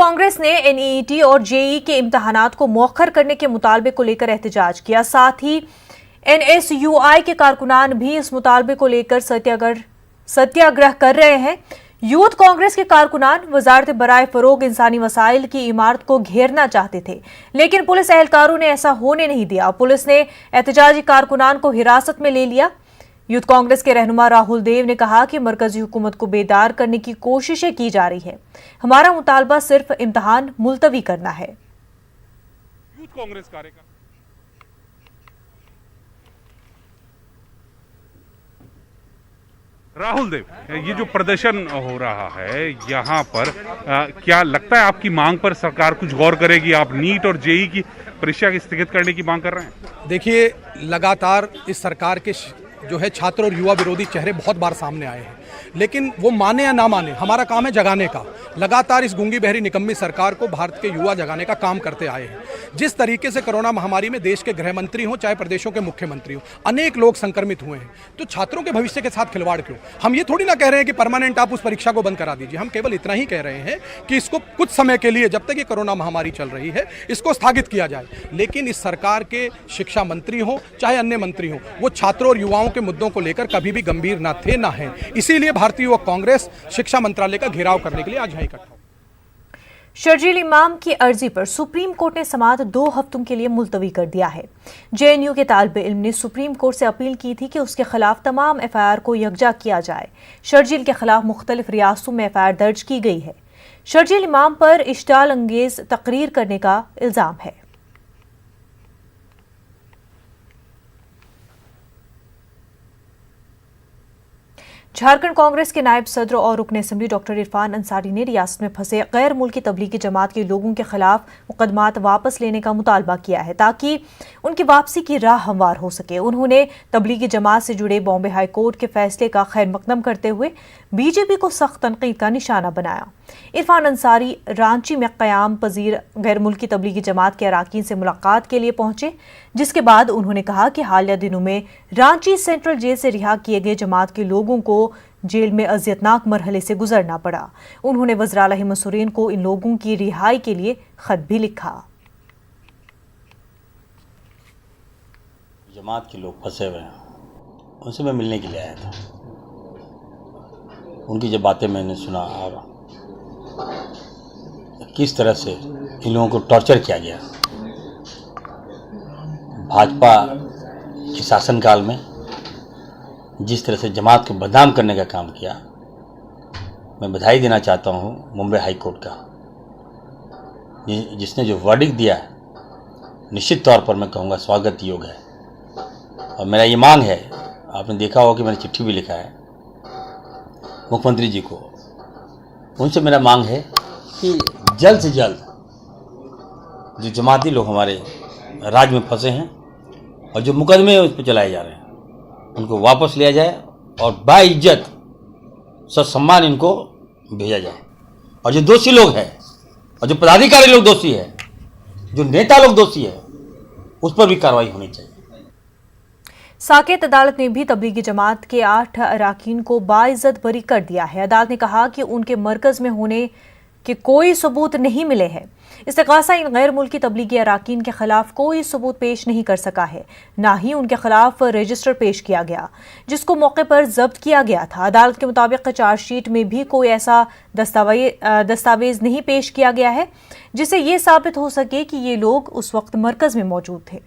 कांग्रेस ने एनईईटी और जेईई के इम्तिहानात को मौखर करने के मुतालबे को लेकर एहतजाज किया। साथ ही एनएसयूआई के कारकुनान भी इस मुतालबे को लेकर सत्याग्रह कर रहे हैं। यूथ कांग्रेस के कारकुनान वजारत बराए फरोग इंसानी वसाइल की इमारत को घेरना चाहते थे, लेकिन पुलिस एहलकारों ने ऐसा होने नहीं दिया। पुलिस ने एहतजाजी कारकुनान को हिरासत में ले लिया। यूथ कांग्रेस के रहनुमा राहुल देव ने कहा कि मरकजी हुकूमत को बेदार करने की कोशिशें की जा रही है। हमारा मुतालबा सिर्फ इम्तिहान मुलतवी करना है। यूथ कांग्रेस कार्यकर्ता राहुल देव, ये जो प्रदर्शन हो रहा है यहाँ पर क्या लगता है आपकी मांग पर सरकार कुछ गौर करेगी? आप नीट और जेईई की परीक्षा की स्थगित करने की मांग कर रहे हैं। देखिए, लगातार इस सरकार के जो है छात्र और युवा विरोधी चेहरे बहुत बार सामने आए हैं, लेकिन वो माने या ना माने, हमारा काम है जगाने का। लगातार इस गूंगी बहरी निकम्मी सरकार को भारत के युवा जगाने का काम करते आए हैं। जिस तरीके से कोरोना महामारी में देश के गृह मंत्री हों चाहे प्रदेशों के मुख्यमंत्री हों, अनेक लोग संक्रमित हुए हैं, तो छात्रों के भविष्य के साथ खिलवाड़ क्यों? हम ये थोड़ी ना कह रहे हैं कि परमानेंट आप उस परीक्षा को बंद करा दीजिए। हम केवल इतना ही कह रहे हैं कि इसको कुछ समय के लिए, जब तक ये कोरोना महामारी चल रही है, इसको स्थगित किया जाए। लेकिन इस सरकार के शिक्षा मंत्री हों चाहे अन्य मंत्री हों, वो छात्रों और युवाओं के मुद्दों को लेकर कभी भी गंभीर ना थे ना हैं। इसीलिए भारतीय युवक कांग्रेस शिक्षा मंत्रालय का घेराव करने के लिए आज यहाँ इकट्ठा। शर्जील इमाम की अर्जी पर सुप्रीम कोर्ट ने समाअत 2 हफ्तों के लिए मुलतवी कर दिया है। जेएनयू के तालिब इल्म ने सुप्रीम कोर्ट से अपील की थी कि उसके खिलाफ तमाम एफआईआर को यकजा किया जाए। शर्जील के खिलाफ मुख्तलिफ रियासतों में एफआईआर दर्ज की गई है। शर्जील इमाम पर इश्ताल अंगेज तकरीर करने का इल्जाम है। झारखंड कांग्रेस के नायब सदर और रुकन असेंबली डॉक्टर इरफान अंसारी ने रियासत में फंसे गैर मुल्की तबलीगी जमात के लोगों के खिलाफ मुकदमात वापस लेने का मुतालबा किया है ताकि उनकी वापसी की राह हमवार हो सके। उन्होंने तबलीगी जमात से जुड़े बॉम्बे हाई कोर्ट के फैसले का खैर मकदम करते हुए बीजेपी को सख्त तनकीद का निशाना बनाया। इरफान अंसारी रांची में क़याम पजीर गैर मुल्की तबलीगी जमात के अराकीन से मुलाकात के लिए पहुंचे, जिसके बाद उन्होंने कहा कि हालिया दिनों में रांची सेंट्रल जेल से रिहा किए गए जमात के लोगों को जेल में अजियतनाक मरहले से गुजरना पड़ा। उन्होंने वज़ीर आला हेमंत सोरेन को इन लोगों की रिहाई के लिए खत भी लिखा। जमात के लोग फंसे हुए हैं, उनसे मैं मिलने के लिए आया था। उनकी जब बातें मैंने सुना और किस तरह से इन लोगों को टॉर्चर किया गया भाजपा के शासनकाल में, जिस तरह से जमात को बदनाम करने का काम किया, मैं बधाई देना चाहता हूं मुंबई हाई कोर्ट का, जिसने जो वर्डिक्ट दिया है निश्चित तौर पर मैं कहूँगा स्वागत योग्य है। और मेरा ये मांग है, आपने देखा होगा कि मैंने चिट्ठी भी लिखा है मुख्यमंत्री जी को, उनसे मेरा मांग है कि जल्द से जल्द जो जमाती लोग हमारे राज्य में फंसे हैं और जो मुकदमे उस पर चलाए जा रहे हैं, उनको वापस लिया जाए और बाइज्जत ससम्मान इनको भेजा जाए। और जो दोषी लोग हैं और जो पदाधिकारी लोग दोषी है, जो नेता लोग दोषी है, उस पर भी कार्रवाई होनी चाहिए। साकेत अदालत ने भी तबलीगी जमात के 8 अराकीन को बाइज्जत बरी कर दिया है। अदालत ने कहा कि उनके मरकज में होने के कोई सबूत नहीं मिले हैं। इस्तिगासा इन गैर मुल्की तबलीगी अराकीन के खिलाफ कोई सबूत पेश नहीं कर सका है, ना ही उनके खिलाफ रजिस्टर पेश किया गया जिसको मौके पर जब्त किया गया था। अदालत के मुताबिक चार्जशीट में भी कोई ऐसा दस्तावेज नहीं पेश किया गया है जिससे ये साबित हो सके कि ये लोग उस वक्त मरकज में मौजूद थे।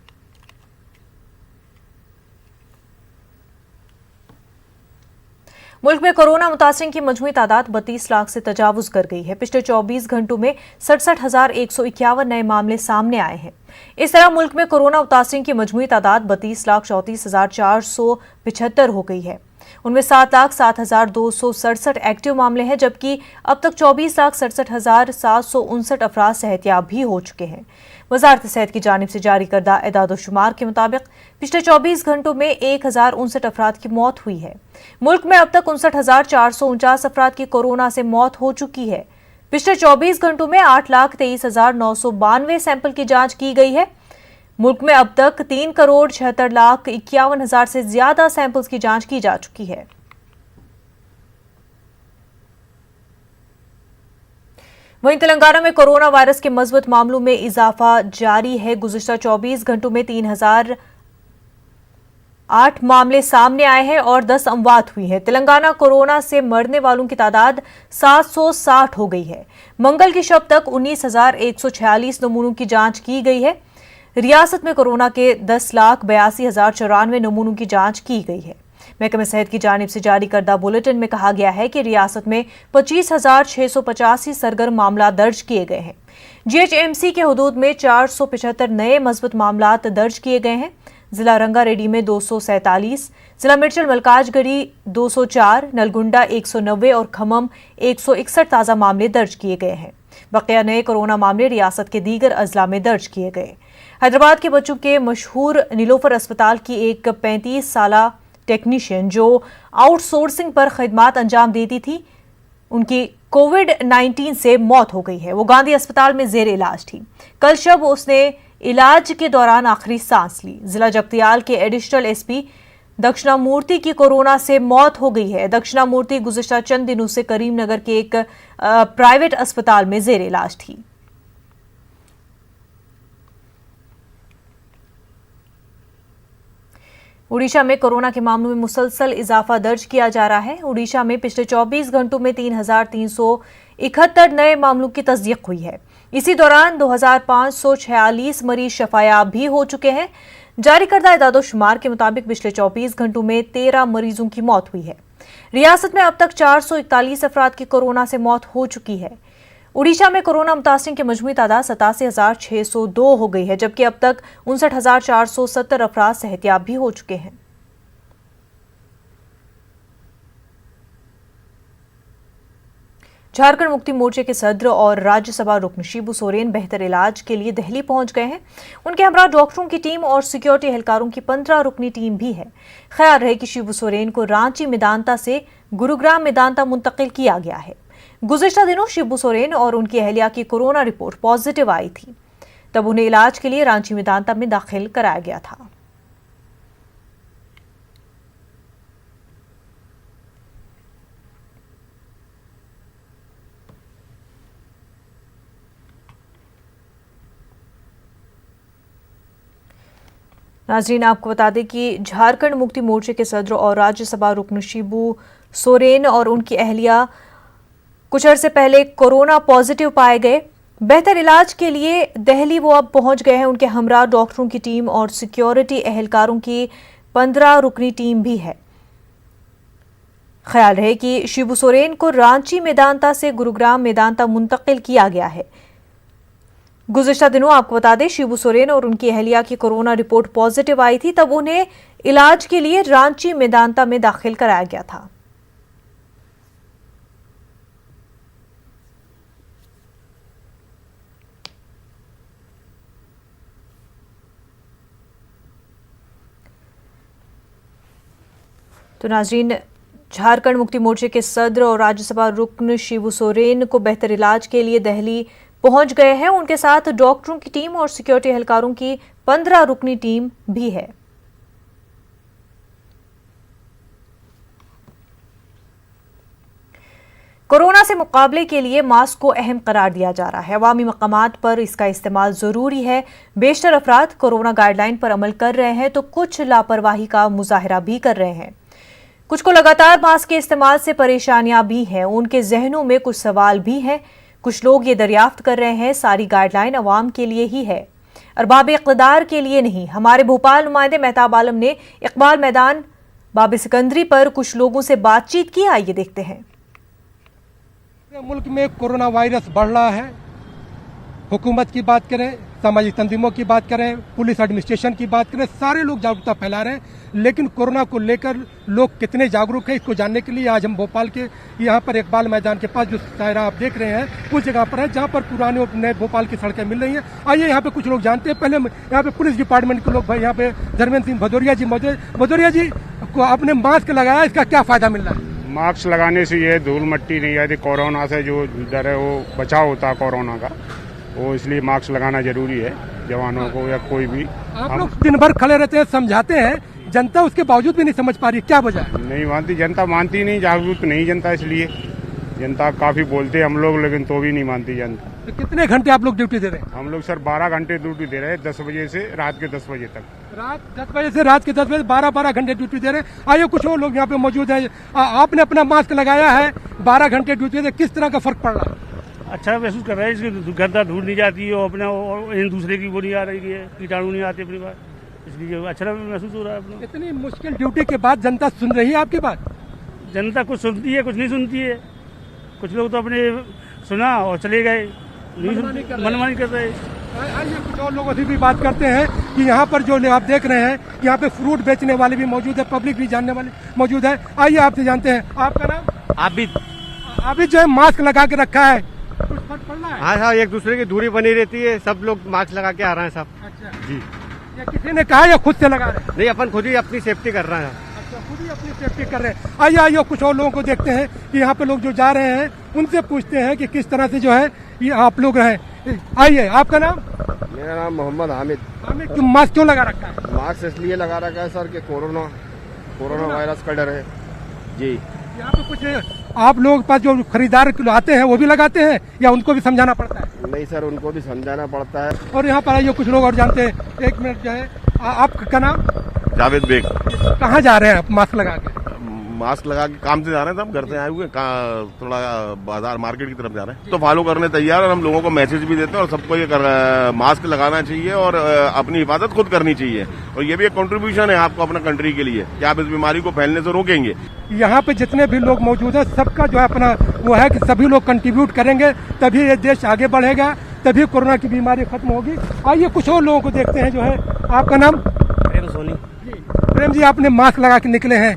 मुल्क में कोरोना मुतासिरीन की मजमूई तादाद 32 लाख से तजावुज कर गई है। पिछले 24 घंटों में 67,151 नए मामले सामने आए हैं। इस तरह मुल्क में कोरोना मुतासिरीन की मजमूई तादाद 32,34,475 हो गई है। उनमें 7,07,267 एक्टिव मामले हैं, जबकि अब तक 24,67,759 अफराद सेहतयाब भी हो चुके हैं। वजारत सेहत की जानिब से जारी करदा एदाद-ओ-शुमार के मुताबिक पिछले 24 घंटों में 1,059 अफराद की मौत हुई है। मुल्क में अब तक 59,449 अफराद की कोरोना से मौत हो चुकी है। पिछले 24 घंटों में 8,23,992 सैंपल की जांच की गई है। मुल्क में अब तक 3,76,51,000 से ज्यादा सैंपल्स की जांच की जा चुकी है। वहीं तेलंगाना में कोरोना वायरस के मजबूत मामलों में इजाफा जारी है। गुज़िश्ता 24 घंटों में 3008 मामले सामने आए हैं और 10 अमवात हुई है। तेलंगाना कोरोना से मरने वालों की तादाद 760 हो गई है। मंगल की शब तक 19,146 नमूनों की जांच की गई है। रियासत में कोरोना के 10,82,094 नमूनों की जांच की गई है। महकमे सेहत की जानिब से जारी करदा बुलेटिन में कहा गया है कि रियासत में 25,685 सरगर्म मामला दर्ज किए गए हैं। जीएचएमसी के हुदूद में 475 नए मजबूत मामला दर्ज किए गए हैं। जिला रंगारेड्डी में 247, जिला मिर्चल मलकाजगिरी 204, नलगुंडा 190 और खम्मम 161 ताज़ा मामले दर्ज किए गए हैं। बकिया नए कोरोना मामले रियासत के दीगर अजला में दर्ज किए गए। हैदराबाद के बच्चों के मशहूर नीलोफर अस्पताल की एक 35 साला टेक्नीशियन जो आउटसोर्सिंग पर खिदमात अंजाम देती थी, उनकी कोविड-19 से मौत हो गई है। वो गांधी अस्पताल में जेर इलाज थी। कल शब उसने इलाज के दौरान आखिरी सांस ली। जिला जगतियाल के एडिशनल एसपी दक्षिणामूर्ति की कोरोना से मौत हो गई है। दक्षिणामूर्ति गुज़िश्ता चंद दिनों से करीमनगर के एक प्राइवेट अस्पताल में जेर इलाज थी। उड़ीसा में कोरोना के मामलों में मुसलसल इजाफा दर्ज किया जा रहा है। उड़ीसा में पिछले 24 घंटों में 3,371 नए मामलों की तस्दीक हुई है। इसी दौरान 2,546 मरीज शफायाब भी हो चुके हैं। जारी करदा इदादोशुमार के मुताबिक पिछले 24 घंटों में 13 मरीजों की मौत हुई है। रियासत में अब तक 441 अफराद की कोरोना से मौत हो चुकी है। उड़ीसा में कोरोना मुतासिरीन की मजमूई तादाद 87,602 हो गई है, जबकि अब तक 59,470 अफराद सेहतियाब भी हो चुके हैं। झारखंड मुक्ति मोर्चे के सदर और राज्यसभा रुकन शिबू सोरेन बेहतर इलाज के लिए दिल्ली पहुंच गए हैं। उनके हमरा डॉक्टरों की टीम और सिक्योरिटी एहलकारों की 15 रुकनी टीम भी है। ख्याल रहे कि शिबू सोरेन को रांची मेदांता से गुरुग्राम मेदांता मुंतकिल किया गया है। गुज़िश्ता दिनों शिबू सोरेन और उनकी अहलिया की कोरोना रिपोर्ट पॉजिटिव आई थी, तब उन्हें इलाज के लिए रांची मेदांता में दाखिल कराया गया था। नाजरीन, आपको बता दें कि झारखंड मुक्ति मोर्चे के सदर और राज्यसभा रुकन शिबू सोरेन और उनकी अहलिया कुछ अरसे पहले कोरोना पॉजिटिव पाए गए। बेहतर इलाज के लिए दिल्ली वो अब पहुंच गए हैं। उनके हमरा डॉक्टरों की टीम और सिक्योरिटी एहलकारों की 15 रुकनी टीम भी है। ख्याल रहे कि शिबू सोरेन को रांची मेदांता से गुरुग्राम मेदांता मुंतकिल किया गया है। गुज़िश्ता दिनों आपको बता दें, शिबू सोरेन और उनकी अहलिया की कोरोना रिपोर्ट पॉजिटिव आई थी, तब उन्हें इलाज के लिए रांची मेदांता में दाखिल कराया गया था। तो नाजरीन, झारखंड मुक्ति मोर्चे के सदर और राज्यसभा रुकन शिबू सोरेन को बेहतर इलाज के लिए दिल्ली पहुंच गए हैं। उनके साथ डॉक्टरों की टीम और सिक्योरिटी एहलकारों की 15 रुकनी टीम भी है। कोरोना से मुकाबले के लिए मास्क को अहम करार दिया जा रहा है। अवामी मकामात पर इसका इस्तेमाल जरूरी है। बेशतर अफराद कोरोना गाइडलाइन पर अमल कर रहे हैं तो कुछ लापरवाही का मुजाहरा भी कर रहे हैं। कुछ को लगातार मास्क के इस्तेमाल से परेशानियां भी हैं। उनके जहनों में कुछ सवाल भी हैं। कुछ लोग ये दरियाफ्त कर रहे हैं सारी गाइडलाइन अवाम के लिए ही है, अरबाब इक़्तिदार के लिए नहीं। हमारे भोपाल नुमाइंदे मेहताब आलम ने इकबाल मैदान बाब सिकंदरी पर कुछ लोगों से बातचीत की। आइए देखते हैं। मुल्क में कोरोना वायरस बढ़ रहा है। हुकूमत की बात करें, सामाजिक तंजीमों की बात करें, पुलिस एडमिनिस्ट्रेशन की बात करें, सारे लोग जागरूकता फैला रहे हैं। लेकिन कोरोना को लेकर लोग कितने जागरूक हैं, इसको जानने के लिए आज हम भोपाल के यहाँ पर इकबाल मैदान के पास जो दायरा आप देख रहे हैं उस जगह पर है जहाँ पर पुराने और नए भोपाल की सड़कें मिल रही हैं। आइए यहाँ पे कुछ लोग जानते हैं। पहले यहाँ पे पुलिस डिपार्टमेंट के लोग भाई यहाँ पे धर्मेंद्र सिंह भदौरिया जी मौजूद। भदौरिया जी को आपने मास्क लगाया, इसका क्या फायदा मिल रहा है? मास्क लगाने से ये धूल मिट्टी नहीं आती, कोरोना से जो डर है वो बचाव होता है कोरोना का, वो इसलिए मास्क लगाना जरूरी है जवानों को या कोई भी। आप लोग दिन भर खड़े रहते हैं, समझाते हैं, जनता उसके बावजूद भी नहीं समझ पा रही, क्या वजह है? नहीं मानती जनता, मानती नहीं, जागरूक नहीं जनता, इसलिए जनता काफ़ी बोलते हैं हम लोग, लेकिन तो भी नहीं मानती जनता। तो कितने घंटे आप लोग ड्यूटी दे रहे हैं? हम लोग सर 12 घंटे ड्यूटी दे रहे हैं, 10 बजे से रात के 10 बजे तक। रात 10 बजे से रात के 10 बजे 12 घंटे ड्यूटी दे रहे हैं। आइए कुछ और लोग यहाँ पे मौजूद है। आपने अपना मास्क लगाया है, 12 घंटे ड्यूटी दे, किस तरह का फर्क पड़ रहा है? अच्छा महसूस कर रहे हैं, इसकी गर्दा धूल नहीं जाती है और अपना और एक दूसरे की वो नहीं आ रही है, कीटाणु नहीं आते अपनी बात, इसलिए अच्छा महसूस हो रहा है अपना। इतनी मुश्किल ड्यूटी के बाद जनता सुन रही है आपकी बात? जनता कुछ सुनती है, कुछ नहीं सुनती है। कुछ लोग तो अपने सुना और चले गए, मनमानी कर रहे हैं। आइए कुछ और लोगों से भी बात करते हैं कि यहाँ पर जो आप देख रहे हैं, यहाँ पे फ्रूट बेचने वाले भी मौजूद है, पब्लिक भी जानने वाले मौजूद है। आइए आपसे जानते हैं, आपका नाम? आबिद जो है मास्क लगा के रखा है, कुछ फर्क पड़ रहा है? हाँ हाँ, एक दूसरे की दूरी बनी रहती है, सब लोग मास्क लगा के आ रहे हैं सब। अच्छा जी, ये किसी ने कहा या खुद से लगा रहे हैं? नहीं, अपन खुद ही अपनी सेफ्टी कर रहे हैं। अच्छा, खुद ही अपनी सेफ्टी कर रहे हैं। आइए कुछ और लोगों को देखते हैं कि यहाँ पे लोग जो जा रहे हैं उनसे पूछते हैं कि किस तरह से जो है ये आप लोग हैं। आइए, आपका नाम? मेरा नाम मोहम्मद हामिद। हामिद, तुम मास्क क्यों लगा रखा है? मास्क इसलिए लगा रखा है सर कि कोरोना वायरस का डर है जी। यहाँ पे कुछ आप लोग पास जो खरीदार आते हैं वो भी लगाते हैं या उनको भी समझाना पड़ता है? नहीं सर, उनको भी समझाना पड़ता है। और यहाँ पर आइए कुछ लोग और जानते हैं। एक मिनट जो है, आपका नाम? जावेद बेग। कहाँ जा रहे हैं आप मास्क लगा के? मास्क लगा के काम से जा रहे हैं, हम घर से आए हुए, थोड़ा बाजार मार्केट की तरफ जा रहे हैं, तो फॉलो करने तैयार। और हम लोगों को मैसेज भी देते हैं और सबको ये मास्क लगाना चाहिए और अपनी हिफाजत खुद करनी चाहिए। और ये भी एक कंट्रीब्यूशन है आपको अपना कंट्री के लिए कि आप इस बीमारी को फैलने से रोकेंगे। यहाँ पे जितने भी लोग मौजूद हैं सबका जो है अपना वो है कि सभी लोग कंट्रीब्यूट करेंगे तभी ये देश आगे बढ़ेगा, तभी कोरोना की बीमारी खत्म होगी। आइए कुछ और लोगों को देखते हैं। जो है, आपका नाम? प्रेम सोनी। प्रेम जी, आपने मास्क लगा के निकले हैं,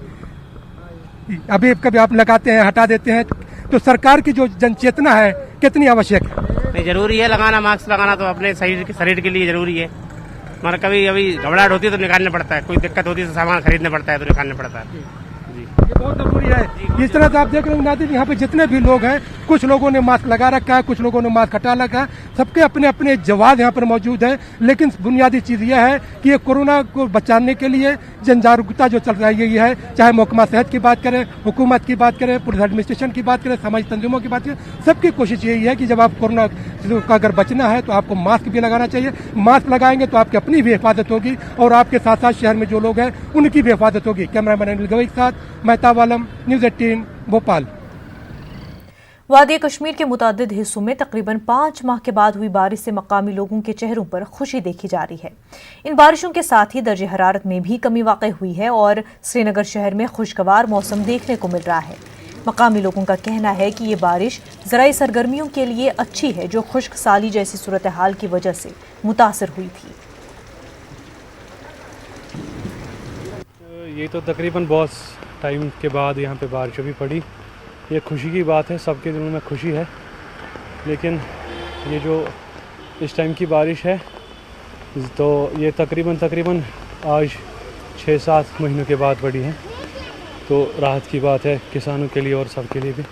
अभी कभी आप लगाते हैं, हटा देते हैं, तो सरकार की जो जनचेतना है कितनी आवश्यक है? नहीं, जरूरी है लगाना, मास्क लगाना तो अपने शरीर के लिए जरूरी है। हमारा कभी अभी घबराहट होती है तो निकालना पड़ता है, कोई दिक्कत होती है तो सामान खरीदना पड़ता है तो निकालना पड़ता है। ये बहुत जरूरी है। इस तरह से आप देख रहे हैं नाज़रीन, यहाँ पे जितने भी लोग हैं, कुछ लोगों ने मास्क लगा रखा है, कुछ लोगों ने मास्क हटा रखा है, सबके अपने अपने जवाब यहाँ पर मौजूद है। लेकिन बुनियादी चीज यह है कि ये कोरोना को बचाने के लिए जन जागरूकता जो चल रही है, चाहे महकमा सेहत की बात करें, हुकूमत की बात करें, पुलिस एडमिनिस्ट्रेशन की बात करें, सामाजिक तंजीमों की बात करें, सबकी कोशिश यही है कि जब आप कोरोना का अगर बचना है तो आपको मास्क भी लगाना चाहिए। मास्क लगाएंगे तो आपकी अपनी भी हिफाजत होगी और आपके साथ साथ शहर में जो लोग हैं उनकी भी हिफाजत होगी। कैमरामैन अनिल गवई के साथ मेहताब आलम, न्यूज़ 18 भोपाल। वादी कश्मीर के मुतादिद हिस्सों में तकरीबन 5 माह के बाद हुई बारिश से मकामी लोगों के चेहरों पर खुशी देखी जा रही है। इन बारिशों के साथ ही दर्जे हरारत में भी कमी वाक़ई हुई है और श्रीनगर शहर में खुशगवार मौसम देखने को मिल रहा है। मकामी लोगों का कहना है कि ये बारिश ज़राई सरगर्मियों के लिए अच्छी है जो खुश्क साली जैसी सूरत हाल की वजह से मुतासर हुई थी। ये तो तकरीबन बहुत टाइम के बाद यहाँ पे बारिश भी पड़ी, ये खुशी की बात है, सबके दिलों में खुशी है। लेकिन ये जो इस टाइम की बारिश है तो ये तकरीबन आज 6-7 महीनों के बाद पड़ी है, तो राहत की बात है किसानों के लिए और सबके लिए भी।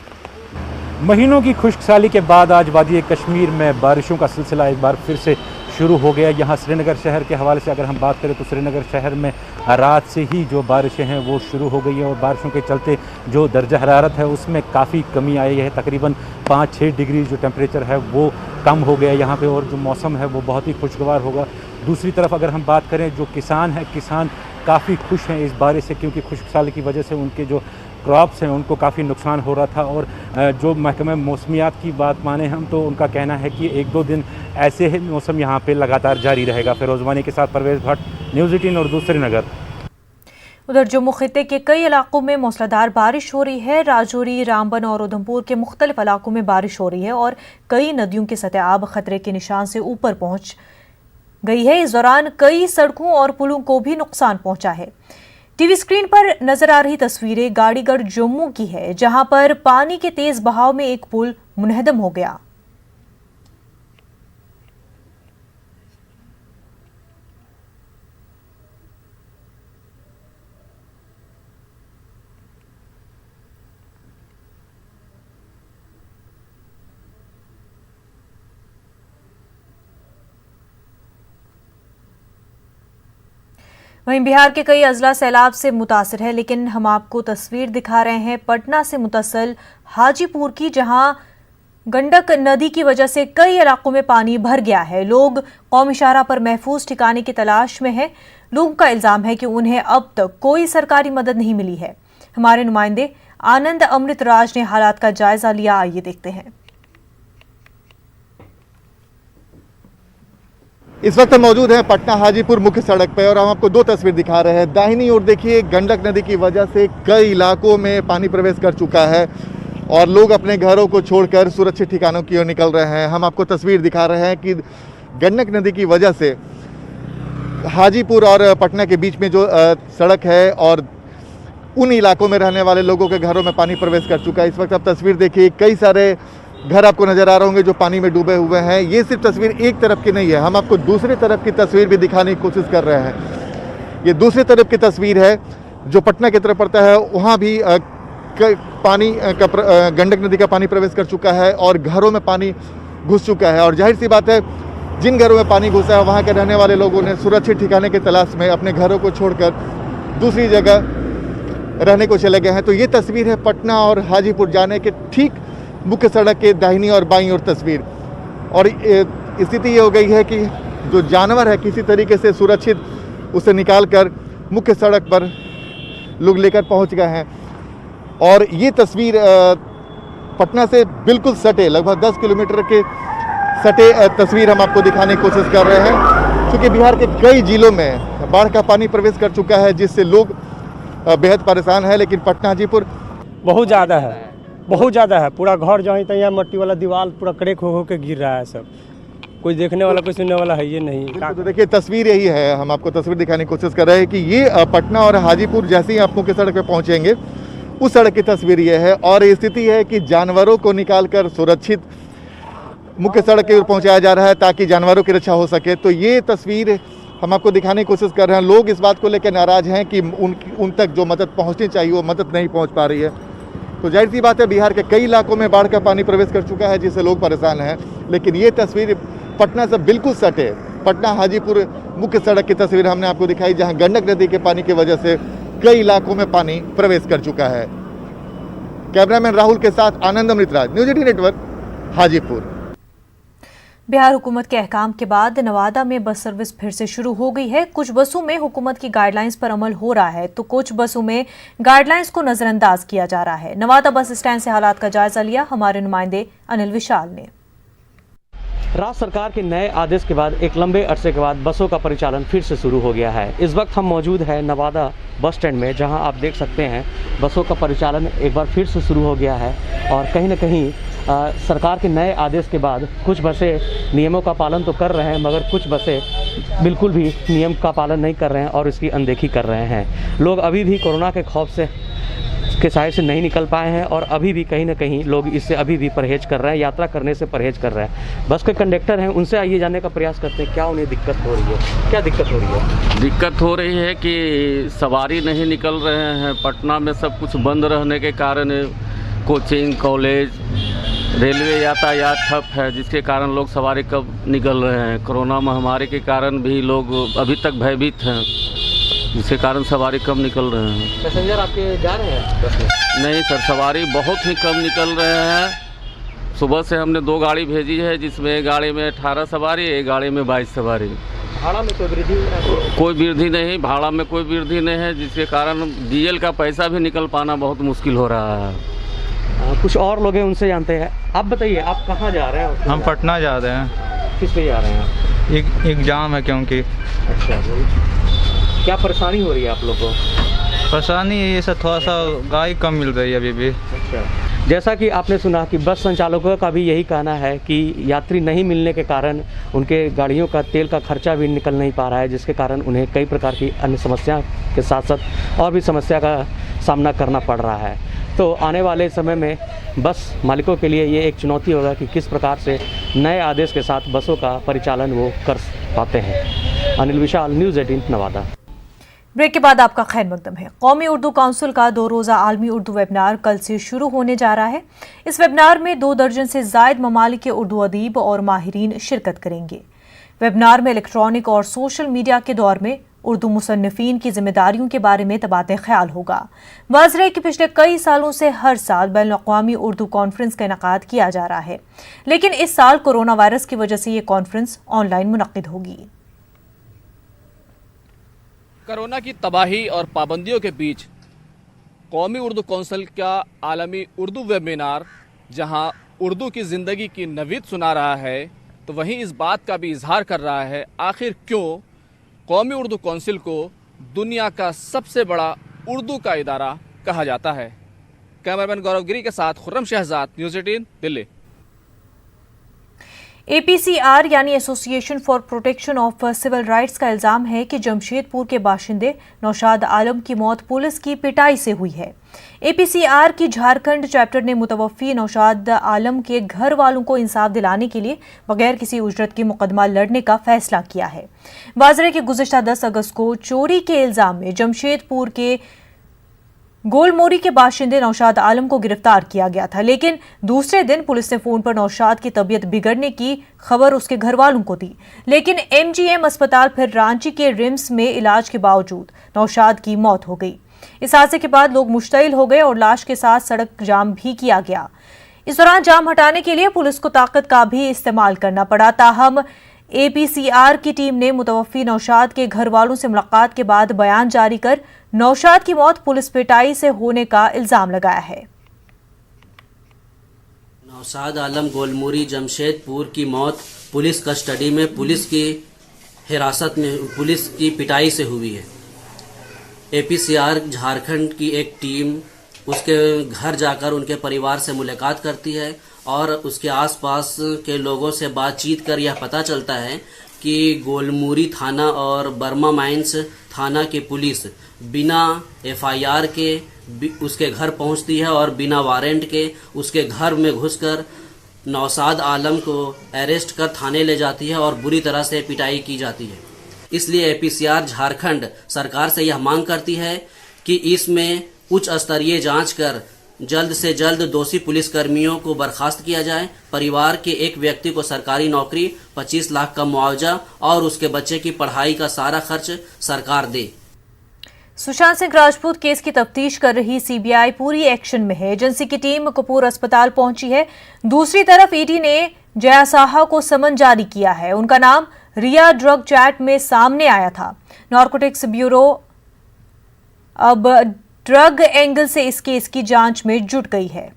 महीनों की खुश्क साली के बाद आज वादी कश्मीर में बारिशों का सिलसिला एक बार फिर से शुरू हो गया। यहाँ श्रीनगर शहर के हवाले से अगर हम बात करें तो श्रीनगर शहर में रात से ही जो बारिशें हैं वो शुरू हो गई हैं और बारिशों के चलते जो दर्जा हरारत है उसमें काफ़ी कमी आई है। तकरीबन 5-6 डिग्री जो टेम्परेचर है वो कम हो गया यहाँ पे और जो मौसम है वो बहुत ही खुशगवार होगा। दूसरी तरफ अगर हम बात करें जो किसान हैं, किसान काफ़ी खुश हैं इस बारिश से, क्योंकि खुश्क साली की वजह से उनके जो क्रॉप्स हैं उनको काफ़ी नुकसान हो रहा था। और जो महकमे मौसमियात की बात माने हम तो उनका कहना है कि 1-2 दिन ऐसे ही मौसम यहाँ पे लगातार जारी रहेगा। फिरोज वानी के साथ परवेज़ भट्ट, न्यूज़ 18 उर्दू, श्रीनगर। उधर जम्मू खित्ते के कई इलाकों में मूसलाधार बारिश हो रही है। राजौरी, रामबन और उधमपुर के मुख्तलिफ इलाकों में बारिश हो रही है और कई नदियों की सतह आब खतरे के निशान से ऊपर पहुंच गई है। इस दौरान कई सड़कों और पुलों को भी नुकसान पहुंचा है। टीवी स्क्रीन पर नजर आ रही तस्वीरें गाड़ीगढ़ जम्मू की है, जहां पर पानी के तेज बहाव में एक पुल मुनहदम हो गया। वहीं बिहार के कई अजला सैलाब से मुतासिर है, लेकिन हम आपको तस्वीर दिखा रहे हैं पटना से मुतसल हाजीपुर की, जहां गंडक नदी की वजह से कई इलाकों में पानी भर गया है। लोग कौमी शाहराह पर महफूज ठिकाने की तलाश में हैं। लोगों का इल्जाम है कि उन्हें अब तक कोई सरकारी मदद नहीं मिली है। हमारे नुमाइंदे आनंद अमृतराज ने हालात का जायजा लिया, आइए देखते हैं। इस वक्त हम मौजूद हैं पटना हाजीपुर मुख्य सड़क पर और हम आपको दो तस्वीर दिखा रहे हैं। दाहिनी ओर देखिए, गंडक नदी की वजह से कई इलाकों में पानी प्रवेश कर चुका है और लोग अपने घरों को छोड़कर सुरक्षित ठिकानों की ओर निकल रहे हैं। हम आपको तस्वीर दिखा रहे हैं कि गंडक नदी की वजह से हाजीपुर और पटना के बीच में जो सड़क है और उन इलाकों में रहने वाले लोगों के घरों में पानी प्रवेश कर चुका है। इस वक्त आप तस्वीर देखिए, कई सारे घर आपको नजर आ रहे होंगे जो पानी में डूबे हुए हैं। ये सिर्फ तस्वीर एक तरफ की नहीं है, हम आपको दूसरी तरफ की तस्वीर भी दिखाने की कोशिश कर रहे हैं। ये दूसरी तरफ की तस्वीर है जो पटना की तरफ पड़ता है, वहाँ भी पानी का गंडक नदी का पानी प्रवेश कर चुका है और घरों में पानी घुस चुका है। और जाहिर सी बात है, जिन घरों में पानी घुसा है वहाँ के रहने वाले लोगों ने सुरक्षित ठिकाने की तलाश में अपने घरों को छोड़कर दूसरी जगह रहने को चले गए हैं। तो ये तस्वीर है पटना और हाजीपुर जाने के ठीक मुख्य सड़क के दाहिनी और बाईं ओर तस्वीर। और स्थिति ये हो गई है कि जो जानवर है किसी तरीके से सुरक्षित उसे निकालकर मुख्य सड़क पर लोग लेकर पहुंच गए हैं। और ये तस्वीर पटना से बिल्कुल सटे, लगभग 10 किलोमीटर के सटे तस्वीर हम आपको दिखाने की कोशिश कर रहे हैं, क्योंकि बिहार के कई जिलों में बाढ़ का पानी प्रवेश कर चुका है, जिससे लोग बेहद परेशान है। लेकिन पटना हाजीपुर बहुत ज़्यादा है, बहुत ज़्यादा है। पूरा घर जहाँ तहाँ मट्टी वाला दीवार पूरा कड़ेक हो के गिर रहा है। सब कोई देखने वाला कोई सुनने वाला है ये नहीं। तो देखिए तस्वीर यही है, हम आपको तस्वीर दिखाने की कोशिश कर रहे हैं कि ये पटना और हाजीपुर जैसे ही आप मुख्य सड़क पे पहुंचेंगे उस सड़क की तस्वीर ये है। और स्थिति है कि जानवरों को निकालकर सुरक्षित मुख्य सड़क की ओर पहुँचाया जा रहा है ताकि जानवरों की रक्षा हो सके। तो ये तस्वीर हम आपको दिखाने की कोशिश कर रहे हैं। लोग इस बात को लेकर नाराज हैं कि उन तक जो मदद पहुँचनी चाहिए वो मदद नहीं पहुँच पा रही है। तो जाहिर सी बात है, बिहार के कई इलाकों में बाढ़ का पानी प्रवेश कर चुका है, जिससे लोग परेशान हैं। लेकिन ये तस्वीर पटना से बिल्कुल सटे पटना हाजीपुर मुख्य सड़क की तस्वीर हमने आपको दिखाई, जहां गंडक नदी के पानी की वजह से कई इलाकों में पानी प्रवेश कर चुका है। कैमरामैन राहुल के साथ आनंद अमृतराज, न्यूज 18 नेटवर्क, हाजीपुर। बिहार हुकूमत के अहकाम के बाद नवादा में बस सर्विस फिर से शुरू हो गई है। कुछ बसों में हुकूमत की गाइडलाइंस पर अमल हो रहा है, तो कुछ बसों में गाइडलाइंस को नजरअंदाज किया जा रहा है। नवादा बस स्टैंड से हालात का जायजा लिया हमारे नुमाइंदे अनिल विशाल ने। राज्य सरकार के नए आदेश के बाद एक लंबे अरसे के बाद बसों का परिचालन फिर से शुरू हो गया है। इस वक्त हम मौजूद हैं नवादा बस स्टैंड में, जहां आप देख सकते हैं बसों का परिचालन एक बार फिर से शुरू हो गया है। और कहीं न कहीं सरकार के नए आदेश के बाद कुछ बसें नियमों का पालन तो कर रहे हैं, मगर कुछ बसें बिल्कुल भी नियम का पालन नहीं कर रहे हैं और इसकी अनदेखी कर रहे हैं। लोग अभी भी कोरोना के खौफ से के साइड से नहीं निकल पाए हैं और अभी भी कहीं ना कहीं लोग इससे अभी भी परहेज कर रहे हैं, यात्रा करने से परहेज कर रहे हैं। बस के कंडक्टर हैं, उनसे आइए जानने का प्रयास करते हैं क्या उन्हें दिक्कत हो रही है। क्या दिक्कत हो रही है? दिक्कत हो रही है कि सवारी नहीं निकल रहे हैं। पटना में सब कुछ बंद रहने के कारण कोचिंग, कॉलेज, रेलवे यातायात ठप है, जिसके कारण लोग सवारी कब निकल रहे हैं। कोरोना महामारी के कारण भी लोग अभी तक भयभीत हैं, जिसके कारण सवारी कम निकल रहे हैं। पैसेंजर आपके जा रहे हैं बस में? नहीं सर, सवारी बहुत ही कम निकल रहे हैं। सुबह से हमने 2 गाड़ी भेजी है, जिसमें एक गाड़ी में 18 सवारी, एक गाड़ी में 22 सवारी। भाड़ा में कोई वृद्धि? कोई वृद्धि नहीं, भाड़ा में कोई वृद्धि नहीं है, जिसके कारण डीजल का पैसा भी निकल पाना बहुत मुश्किल हो रहा है। कुछ और लोग हैं, उनसे जानते हैं। आप बताइए, आप कहाँ जा रहे हैं? हम पटना जा रहे हैं। किस पे जा रहे हैं? एक एग्जाम है क्योंकि। अच्छा, क्या परेशानी हो रही है आप लोग को? परेशानी ये सब थोड़ा सा गाड़ी कम मिल रही है अभी भी। अच्छा, जैसा कि आपने सुना कि बस संचालकों का भी यही कहना है कि यात्री नहीं मिलने के कारण उनके गाड़ियों का तेल का खर्चा भी निकल नहीं पा रहा है, जिसके कारण उन्हें कई प्रकार की अन्य समस्या के साथ साथ और भी समस्या का सामना करना पड़ रहा है। तो आने वाले समय में बस मालिकों के लिए ये एक चुनौती होगा कि किस प्रकार से नए आदेश के साथ बसों का परिचालन वो कर पाते हैं। अनिल विशाल, न्यूज़ 18 नवादा। ब्रेक के बाद आपका खैर मकदम है। कौमी उर्दू काउंसिल का 2 रोज़ा आलमी उर्दू वेबिनार कल से शुरू होने जा रहा है। इस वेबिनार में 2 दर्जन से ज़ायद ममालिक के उर्दू अदीब और माहिरीन शिरकत करेंगे। वेबिनार में इलेक्ट्रॉनिक और सोशल मीडिया के दौर में उर्दू मुसन्निफीन की जिम्मेदारियों के बारे में तबादला ख्याल होगा। वाज़ेह है कि पिछले कई सालों से हर साल बैनुल-अक़वामी उर्दू कॉन्फ्रेंस का इनेकाद किया जा रहा है, लेकिन इस साल कोरोना वायरस की वजह से ये कॉन्फ्रेंस ऑनलाइन मुनक्किद होगी। कोरोना की तबाही और पाबंदियों के बीच कौमी उर्दू कौंसिल का आलमी उर्दू वेबिनार जहां उर्दू की ज़िंदगी की नवीद सुना रहा है, तो वहीं इस बात का भी इजहार कर रहा है आखिर क्यों कौमी उर्दू कौंसिल को दुनिया का सबसे बड़ा उर्दू का इदारा कहा जाता है। कैमरामैन गौरव गिरी के साथ खुर्रम शहजाद, न्यूज़ 18 दिल्ली। APCR यानी association for protection of civil rights का इल्जाम है कि जमशेदपुर के बाशिंदे नौशाद आलम की मौत पुलिस की पिटाई से हुई है। APCR की झारखंड चैप्टर ने मुतवफ़ी नौशाद आलम के घर वालों को इंसाफ दिलाने के लिए बगैर किसी उजरत के मुकदमा लड़ने का फैसला किया है। वाज़ेह है कि गुज़िश्ता 10 अगस्त को चोरी के इल्जाम में जमशेदपुर के गोलमोरी के बाशिंदे नौशाद आलम को गिरफ्तार किया गया था, लेकिन दूसरे दिन पुलिस ने फोन पर नौशाद की तबीयत बिगड़ने की खबर उसके घर वालों को दी, लेकिन MGM अस्पताल फिर रांची के रिम्स में इलाज के बावजूद नौशाद की मौत हो गई। इस हादसे के बाद लोग मुश्तइल हो गए और लाश के साथ सड़क जाम भी किया गया। इस दौरान जाम हटाने के लिए पुलिस को ताकत का भी इस्तेमाल करना पड़ा। ताहम APCR की टीम ने मुतवफ़ी नौशाद के घर वालों से मुलाकात के बाद बयान जारी कर नौशाद की मौत पुलिस पिटाई से होने का इल्जाम लगाया है। नौशाद आलम गोलमोरी जमशेदपुर की मौत पुलिस कस्टडी में, पुलिस की हिरासत में, पुलिस की पिटाई से हुई है। APCR झारखंड की एक टीम उसके घर जाकर उनके परिवार से मुलाकात करती है और उसके आसपास के लोगों से बातचीत कर यह पता चलता है कि गोलमोरी थाना और बर्मा माइंस थाना की पुलिस बिना FIR के उसके घर पहुंचती है और बिना वारंट के उसके घर में घुसकर नौशाद आलम को अरेस्ट कर थाने ले जाती है और बुरी तरह से पिटाई की जाती है। इसलिए APCR झारखंड सरकार से यह मांग करती है कि इसमें उच्च स्तरीय जांच कर जल्द से जल्द दोषी पुलिसकर्मियों को बर्खास्त किया जाए। परिवार के एक व्यक्ति को सरकारी नौकरी, 25 लाख का मुआवजा और उसके बच्चे की पढ़ाई का सारा खर्च सरकार दे। सुशांत सिंह राजपूत केस की तफ्तीश कर रही CBI पूरी एक्शन में है। एजेंसी की टीम कपूर अस्पताल पहुंची है। दूसरी तरफ ED ने जया साहा को समन जारी किया है। उनका नाम रिया ड्रग चैट में सामने आया था। नारकोटिक्स ब्यूरो अब ड्रग एंगल से इस केस की जांच में जुट गई है।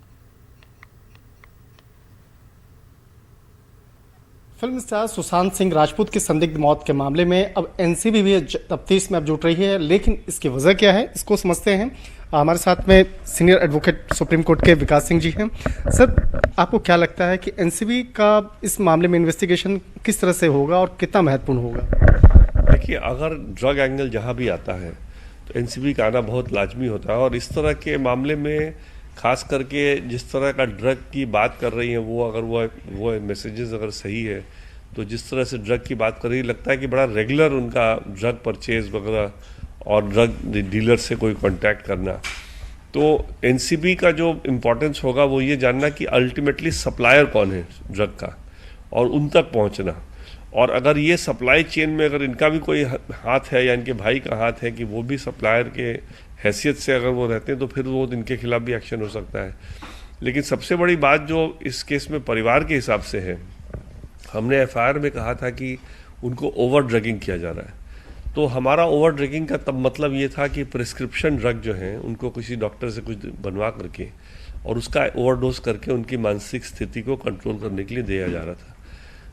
फिल्म स्टार सुशांत सिंह राजपूत की संदिग्ध मौत के मामले में अब NCB भी तफ्तीश में अब जुट रही है, लेकिन इसकी वजह क्या है इसको समझते हैं। हमारे साथ में सीनियर एडवोकेट सुप्रीम कोर्ट के विकास सिंह जी हैं। सर, आपको क्या लगता है कि NCB का इस मामले में इन्वेस्टिगेशन किस तरह से होगा और कितना महत्वपूर्ण होगा? देखिए, अगर ड्रग एंगल जहाँ भी आता है तो NCB का आना बहुत लाजमी होता है और इस तरह के मामले में खास करके जिस तरह का ड्रग की बात कर रही हैं वो अगर वो मैसेजेस अगर सही है तो जिस तरह से ड्रग की बात कर रही है लगता है कि बड़ा रेगुलर उनका ड्रग परचेज वगैरह और ड्रग डीलर से कोई कांटेक्ट करना। तो NCB का जो इम्पोर्टेंस होगा वो ये जानना कि अल्टीमेटली सप्लायर कौन है ड्रग का और उन तक पहुंचना। और अगर ये सप्लाई चेन में अगर इनका भी कोई हाथ है या इनके भाई का हाथ है कि वो भी सप्लायर के हैसियत से अगर वो रहते हैं तो फिर वो इनके खिलाफ भी एक्शन हो सकता है। लेकिन सबसे बड़ी बात जो इस केस में परिवार के हिसाब से है, हमने FIR में कहा था कि उनको ओवर ड्रगिंग किया जा रहा है। तो हमारा ओवर ड्रगिंग का तब मतलब ये था कि प्रिस्क्रिप्शन ड्रग जो हैं उनको किसी डॉक्टर से कुछ बनवा करके और उसका ओवरडोज करके उनकी मानसिक स्थिति को कंट्रोल करने के लिए दिया जा रहा था।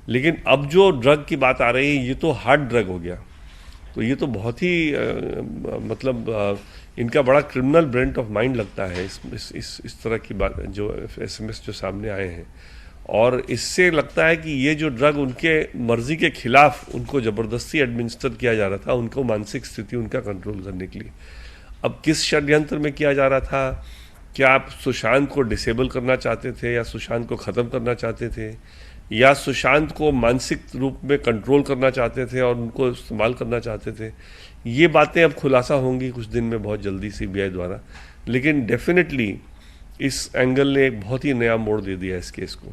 लेकिन अब जो ड्रग की बात आ रही है ये तो हार्ड ड्रग हो गया, तो ये तो बहुत ही इनका बड़ा क्रिमिनल ब्रेंट ऑफ माइंड लगता है इस तरह की बात जो SMS जो सामने आए हैं। और इससे लगता है कि ये जो ड्रग उनके मर्जी के खिलाफ उनको ज़बरदस्ती एडमिनिस्टर किया जा रहा था उनको मानसिक स्थिति उनका कंट्रोल करने के लिए। अब किस षड्यंत्र में किया जा रहा था? क्या आप सुशांत को डिसेबल करना चाहते थे या सुशांत को ख़त्म करना चाहते थे या सुशांत को मानसिक रूप में कंट्रोल करना चाहते थे और उनको इस्तेमाल करना चाहते थे? ये बातें अब खुलासा होंगी कुछ दिन में बहुत जल्दी CBI द्वारा। लेकिन डेफिनेटली इस एंगल ने एक बहुत ही नया मोड़ दे दिया इस केस को।